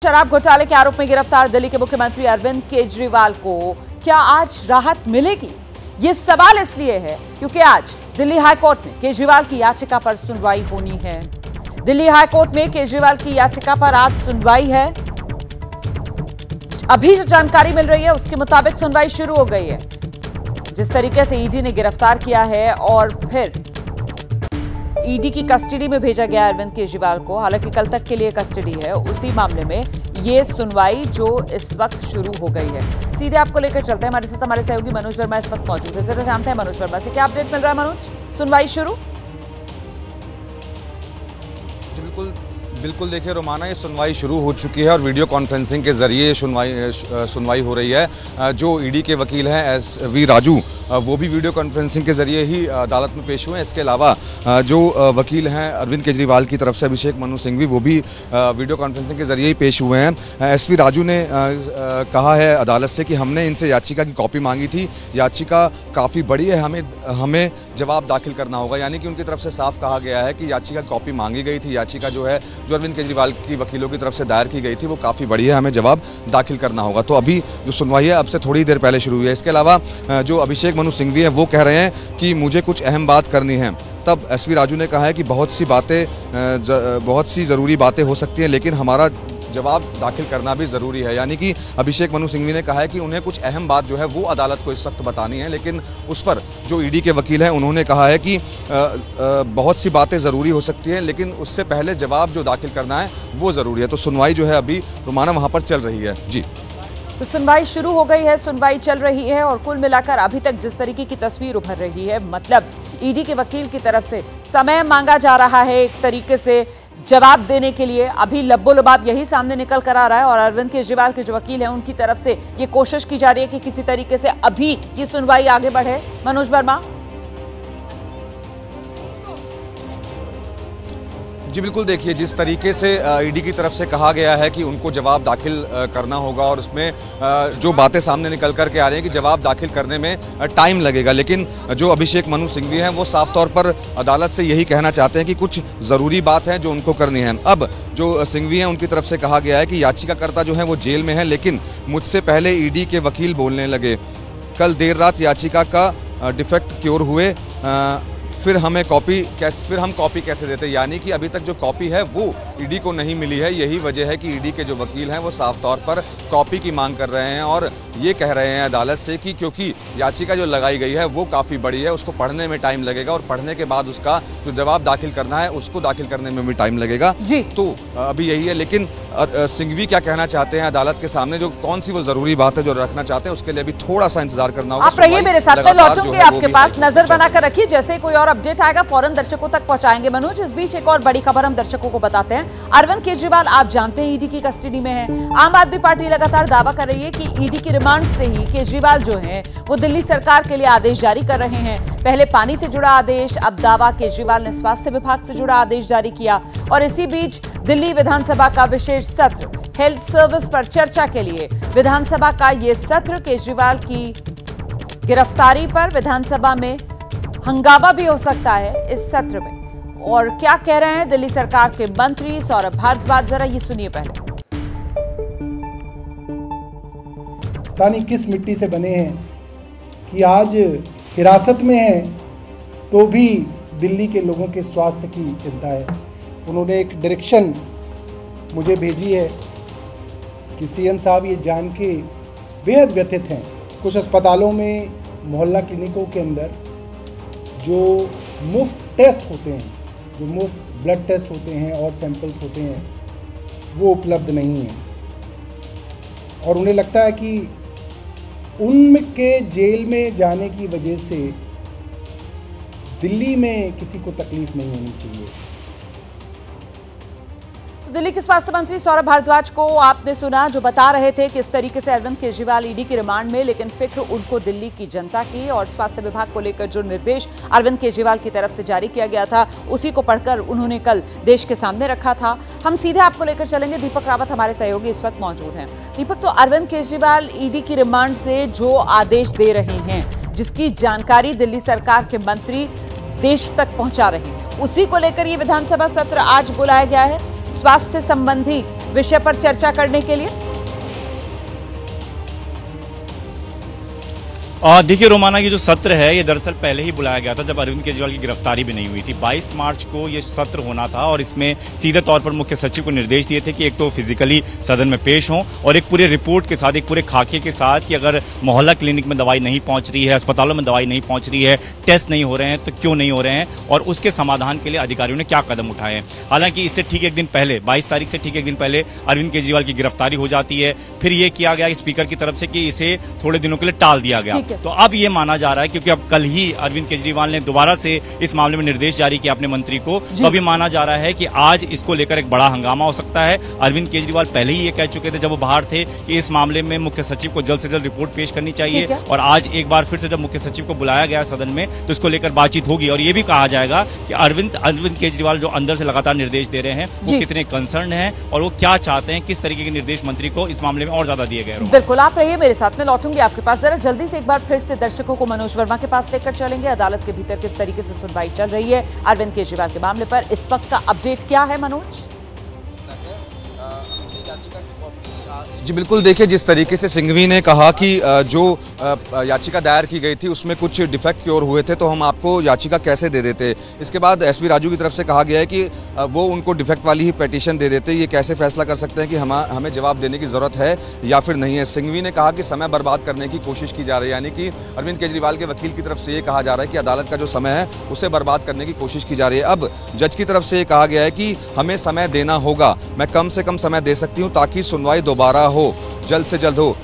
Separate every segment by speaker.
Speaker 1: शराब घोटाले के आरोप में गिरफ्तार दिल्ली के मुख्यमंत्री अरविंद केजरीवाल को क्या आज राहत मिलेगी? ये सवाल इसलिए है क्योंकि आज दिल्ली हाईकोर्ट में केजरीवाल की याचिका पर सुनवाई होनी है। दिल्ली हाईकोर्ट में केजरीवाल की याचिका पर आज सुनवाई है। अभी जो जानकारी मिल रही है उसके मुताबिक सुनवाई शुरू हो गई है। जिस तरीके से ईडी ने गिरफ्तार किया है और फिर ईडी की कस्टडी में भेजा गया अरविंद केजरीवाल को, हालांकि कल तक के लिए कस्टडी है, उसी मामले में ये सुनवाई जो इस वक्त शुरू हो गई है। सीधे आपको लेकर चलते हैं, हमारे साथ हमारे सहयोगी मनोज वर्मा इस वक्त मौजूद है। जरा जानते हैं मनोज वर्मा से क्या अपडेट मिल रहा है। मनोज, सुनवाई शुरू?
Speaker 2: बिल्कुल देखिए रोमाना, ये सुनवाई शुरू हो चुकी है और वीडियो कॉन्फ्रेंसिंग के जरिए सुनवाई हो रही है। जो ईडी के वकील हैं SV राजू, वो भी वीडियो कॉन्फ्रेंसिंग के जरिए ही अदालत में पेश हुए हैं। इसके अलावा जो वकील हैं अरविंद केजरीवाल की तरफ से अभिषेक मनु सिंघवी, वो भी वीडियो कॉन्फ्रेंसिंग के जरिए ही पेश हुए हैं। SV राजू ने कहा है अदालत से कि हमने इनसे याचिका की कॉपी मांगी थी, याचिका काफ़ी बड़ी है, हमें जवाब दाखिल करना होगा। यानी कि उनकी तरफ से साफ कहा गया है कि याचिका की कॉपी मांगी गई थी, याचिका जो अरविंद केजरीवाल की वकीलों की तरफ से दायर की गई थी वो काफ़ी बड़ी है, हमें जवाब दाखिल करना होगा। तो अभी जो सुनवाई है अब से थोड़ी देर पहले शुरू हुई है। इसके अलावा जो अभिषेक मनु सिंघवी हैं वो कह रहे हैं कि मुझे कुछ अहम बात करनी है। तब SV राजू ने कहा है कि बहुत सी ज़रूरी बातें हो सकती हैं, लेकिन हमारा जवाब दाखिल करना भी ज़रूरी है। यानी कि अभिषेक मनु सिंघवी ने कहा है कि उन्हें कुछ अहम बात जो है वो अदालत को इस वक्त बतानी है, लेकिन उस पर जो ईडी के वकील हैं उन्होंने कहा है कि बहुत सी बातें ज़रूरी हो सकती हैं, लेकिन उससे पहले जवाब जो दाखिल करना है वो ज़रूरी है। तो सुनवाई जो है अभी रोमाना वहाँ पर चल रही है। जी,
Speaker 1: तो सुनवाई शुरू हो गई है, सुनवाई चल रही है और कुल मिलाकर अभी तक जिस तरीके की तस्वीर उभर रही है, मतलब ईडी के वकील की तरफ से समय मांगा जा रहा है एक तरीके से जवाब देने के लिए। अभी लब्बो लबाब यही सामने निकल कर आ रहा है और अरविंद केजरीवाल के जो वकील हैं उनकी तरफ से ये कोशिश की जा रही है कि किसी तरीके से अभी ये सुनवाई आगे बढ़े। मनोज वर्मा।
Speaker 2: जी बिल्कुल, देखिए जिस तरीके से ईडी की तरफ से कहा गया है कि उनको जवाब दाखिल करना होगा और उसमें जो बातें सामने निकल कर के आ रही हैं कि जवाब दाखिल करने में टाइम लगेगा, लेकिन जो अभिषेक मनु सिंघवी हैं वो साफ तौर पर अदालत से यही कहना चाहते हैं कि कुछ ज़रूरी बात है जो उनको करनी है। अब जो सिंघवी हैं उनकी तरफ से कहा गया है कि याचिकाकर्ता जो है वो जेल में है, लेकिन मुझसे पहले ईडी के वकील बोलने लगे। कल देर रात याचिका का डिफेक्ट क्योर हुए, फिर हम कॉपी कैसे देते। यानी कि अभी तक जो कॉपी है वो ईडी को नहीं मिली है। यही वजह है कि ईडी के जो वकील हैं वो साफ तौर पर कॉपी की मांग कर रहे हैं और ये कह रहे हैं अदालत से कि क्योंकि याचिका जो लगाई गई है वो काफ़ी बड़ी है, उसको पढ़ने में टाइम लगेगा और पढ़ने के बाद उसका जो जवाब दाखिल करना है उसको दाखिल करने में भी टाइम लगेगा। जी, तो अभी यही है। लेकिन सिंघवी क्या कहना चाहते हैं अदालत के सामने, जो कौन सी वो ज़रूरी बात है जो रखना चाहते हैं, उसके लिए अभी थोड़ा सा इंतजार करना होगा।
Speaker 1: आप रहिए मेरे साथ, मैं लौटूंगी आपके पास, नजर बनाकर रखिए। जैसे कोई और अपडेट आएगा फौरन दर्शकों तक पहुंचाएंगे। मनोज, इस बीच एक और बड़ी खबर हम दर्शकों को बताते हैं। अरविंद केजरीवाल आप जानते हैं ईडी की कस्टडी में है। आम आदमी पार्टी लगातार दावा कर रही है कि ईडी की रिमांड से ही केजरीवाल जो हैं वो दिल्ली सरकार के लिए आदेश जारी कर रहे हैं। पहले पानी से जुड़ा आदेश, अब दावा केजरीवाल ने स्वास्थ्य विभाग से जुड़ा आदेश जारी किया। और इसी बीच दिल्ली विधानसभा का विशेष सत्र हेल्थ सर्विस पर चर्चा के लिए विधानसभा का ये सत्र, केजरीवाल की गिरफ्तारी पर विधानसभा में हंगामा भी हो सकता है इस सत्र में। और क्या कह रहे हैं दिल्ली सरकार के मंत्री सौरभ भारद्वाज, जरा ये सुनिए पहले।
Speaker 3: पता नहीं किस मिट्टी से बने हैं कि आज हिरासत में हैं तो भी दिल्ली के लोगों के स्वास्थ्य की चिंता है। उन्होंने एक डायरेक्शन मुझे भेजी है कि CM साहब ये जान के बेहद व्यथित हैं, कुछ अस्पतालों में, मोहल्ला क्लिनिकों के अंदर जो मुफ्त टेस्ट होते हैं, जो मुफ्त ब्लड टेस्ट होते हैं और सैंपल्स होते हैं, वो उपलब्ध नहीं हैं। और उन्हें लगता है कि उनके जेल में जाने की वजह से दिल्ली में किसी को तकलीफ नहीं होनी चाहिए।
Speaker 1: तो दिल्ली के स्वास्थ्य मंत्री सौरभ भारद्वाज को आपने सुना, जो बता रहे थे किस तरीके से अरविंद केजरीवाल ईडी की रिमांड में, लेकिन फिक्र उनको दिल्ली की जनता की और स्वास्थ्य विभाग को लेकर जो निर्देश अरविंद केजरीवाल की तरफ से जारी किया गया था उसी को पढ़कर उन्होंने कल देश के सामने रखा था। हम सीधे आपको लेकर चलेंगे, दीपक रावत हमारे सहयोगी इस वक्त मौजूद हैं। दीपक, तो अरविंद केजरीवाल ईडी की रिमांड से जो आदेश दे रहे हैं, जिसकी जानकारी दिल्ली सरकार के मंत्री देश तक पहुंचा रहे हैं, उसी को लेकर ये विधानसभा सत्र आज बुलाया गया है। स्वास्थ्य संबंधी विषय पर चर्चा करने के लिए।
Speaker 4: देखिए रोमाना, ये जो सत्र है ये दरअसल पहले ही बुलाया गया था जब अरविंद केजरीवाल की गिरफ्तारी भी नहीं हुई थी। 22 मार्च को ये सत्र होना था और इसमें सीधे तौर पर मुख्य सचिव को निर्देश दिए थे कि एक तो फिजिकली सदन में पेश हों और एक पूरे रिपोर्ट के साथ, एक पूरे खाके के साथ कि अगर मोहल्ला क्लिनिक में दवाई नहीं पहुंच रही है, अस्पतालों में दवाई नहीं पहुंच रही है, टेस्ट नहीं हो रहे हैं तो क्यों नहीं हो रहे हैं और उसके समाधान के लिए अधिकारियों ने क्या कदम उठाए हैं। हालांकि इससे ठीक एक दिन पहले, 22 तारीख से ठीक एक दिन पहले अरविंद केजरीवाल की गिरफ्तारी हो जाती है। फिर ये किया गया स्पीकर की तरफ से कि इसे थोड़े दिनों के लिए टाल दिया गया। तो अब ये माना जा रहा है, क्योंकि अब कल ही अरविंद केजरीवाल ने दोबारा से इस मामले में निर्देश जारी किया अपने मंत्री को, तो अभी माना जा रहा है कि आज इसको लेकर एक बड़ा हंगामा हो सकता है। अरविंद केजरीवाल पहले ही ये कह चुके थे जब वो बाहर थे कि इस मामले में मुख्य सचिव को जल्द से जल्द रिपोर्ट पेश करनी चाहिए और आज एक बार फिर से जब मुख्य सचिव को बुलाया गया सदन में तो इसको लेकर बातचीत होगी और ये भी कहा जाएगा कि अरविंद केजरीवाल जो अंदर से लगातार निर्देश दे रहे हैं वो कितने कंसर्न हैं और वो क्या चाहते हैं, किस तरीके के निर्देश मंत्री को इस मामले में और ज्यादा दिए गए।
Speaker 1: बिल्कुल, आप रहिए मेरे साथ, में लौटूंगी आपके पास। जरा जल्दी से एक बार फिर से दर्शकों को मनोज वर्मा के पास लेकर चलेंगे। अदालत के भीतर किस तरीके से सुनवाई चल रही है अरविंद केजरीवाल के मामले पर, इस वक्त का अपडेट क्या है मनोज?
Speaker 2: जी बिल्कुल, देखिए जिस तरीके से सिंघवी ने कहा कि जो याचिका दायर की गई थी उसमें कुछ डिफेक्ट क्योर हुए थे तो हम आपको याचिका कैसे दे देते। इसके बाद एसवी राजू की तरफ से कहा गया है कि वो उनको डिफेक्ट वाली ही पिटीशन दे देते। ये कैसे फैसला कर सकते हैं कि हमें जवाब देने की ज़रूरत है या फिर नहीं है। सिंघवी ने कहा कि समय बर्बाद करने की कोशिश की जा रही है, यानी कि अरविंद केजरीवाल के वकील की तरफ से ये कहा जा रहा है कि अदालत का जो समय है उसे बर्बाद करने की कोशिश की जा रही है। अब जज की तरफ से ये कहा गया है कि हमें समय देना होगा, मैं कम से कम समय दे सकती हूँ ताकि सुनवाई दोबारा हो, जल्द से जल्द हो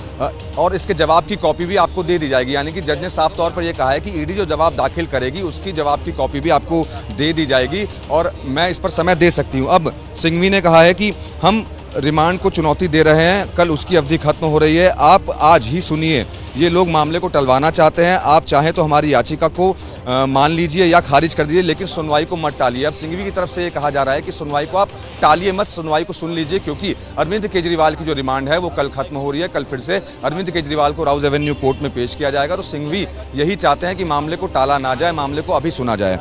Speaker 2: और इसके जवाब की कॉपी भी आपको दे दी जाएगी। यानी कि जज ने साफ तौर पर यह कहा है कि ईडी जो जवाब दाखिल करेगी उसकी जवाब की कॉपी भी आपको दे दी जाएगी और मैं इस पर समय दे सकती हूं। अब सिंघवी ने कहा है कि हम रिमांड को चुनौती दे रहे हैं, कल उसकी अवधि खत्म हो रही है, आप आज ही सुनिए। ये लोग मामले को टलवाना चाहते हैं, आप चाहें तो हमारी याचिका को मान लीजिए या खारिज कर दीजिए, लेकिन सुनवाई को मत टालिए। अब सिंघवी की तरफ से ये कहा जा रहा है कि सुनवाई को आप टालिए मत, सुनवाई को सुन लीजिए, क्योंकि अरविंद केजरीवाल की जो रिमांड है वो कल खत्म हो रही है। कल फिर से अरविंद केजरीवाल को राउज एवेन्यू कोर्ट में पेश किया जाएगा। तो सिंघवी यही चाहते हैं कि मामले को टाला ना जाए, मामले को अभी सुना जाए।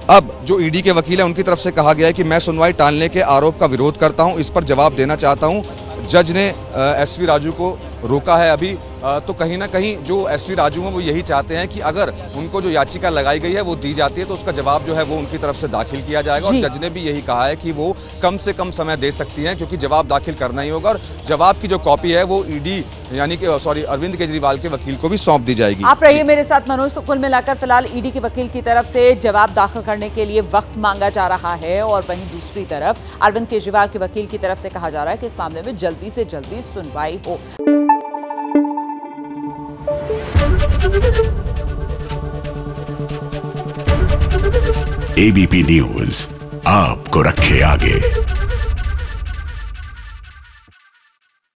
Speaker 2: अब जो ईडी के वकील है उनकी तरफ से कहा गया है कि मैं सुनवाई टालने के आरोप का विरोध करता हूं, इस पर जवाब देना चाहता हूं। जज ने एसवी राजू को रोका है अभी, तो कहीं ना कहीं जो एसवी राजू हैं वो यही चाहते हैं कि अगर उनको जो याचिका लगाई गई है वो दी जाती है तो उसका जवाब जो है वो उनकी तरफ से दाखिल किया जाएगा। और जज ने भी यही कहा है कि वो कम से कम समय दे सकती हैं क्योंकि जवाब दाखिल करना ही होगा और जवाब की जो कॉपी है वो ईडी यानी कि अरविंद केजरीवाल के वकील को भी सौंप दी जाएगी।
Speaker 1: आप रहिए मेरे साथ मनोज। तो कुल मिलाकर फिलहाल ईडी के वकील की तरफ से जवाब दाखिल करने के लिए वक्त मांगा जा रहा है और वहीं दूसरी तरफ अरविंद केजरीवाल के वकील की तरफ से कहा जा रहा है कि इस मामले में जल्दी से जल्दी सुनवाई हो।
Speaker 5: एबीपी न्यूज आपको रखे आगे।